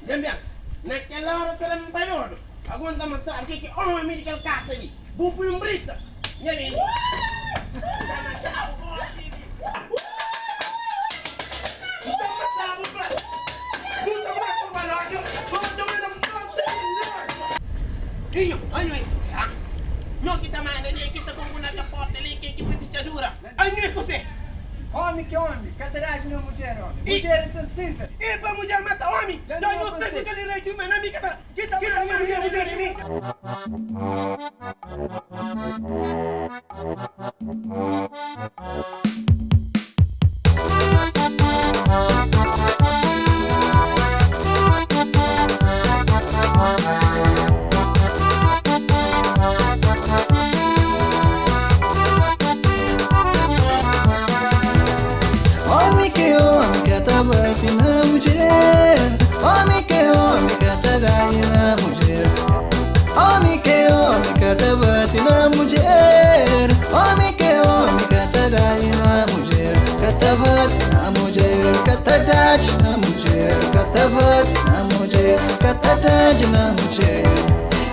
Jambian, naquela hora será um barulho. Aguenta mostrar o que é homem americano caça ali. Bupo e um brita. E aí, Inyo, anyo ikuse, ha? Nyo kita mana dia kita menggunakan porta liki kita ditadura. Anyo ikuse. Homem que homem, cataragem não mulher, homem. Mulher é assim. E para mulher mata homem. Então não sei que ele direito mas na minha kita mulher em mim. Homem que homem, catabate na mulher. Homem que homem, cataragem na mulher. Homem que homem, catabate na mulher. Homem que homem, cataragem na mulher. Catabate na mulher, cataragem na mulher. Catabate na mulher, cataragem na mulher.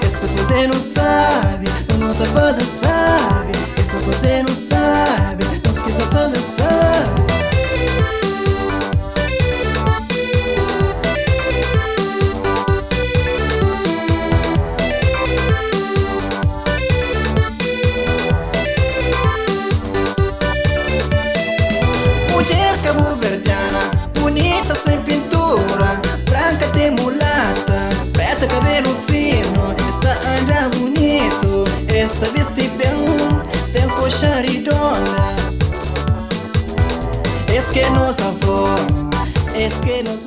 Esta você não sabe, não tá fazendo sabe. Esta você não sabe, não sei que tá fazendo sabe. Mulher cabo-verdiana, bonita sem pintura, branca tem mulata, preta cabelo fino, esta anda bonito, esta veste bem, tem coxa redonda. Es que nos avó, es que nos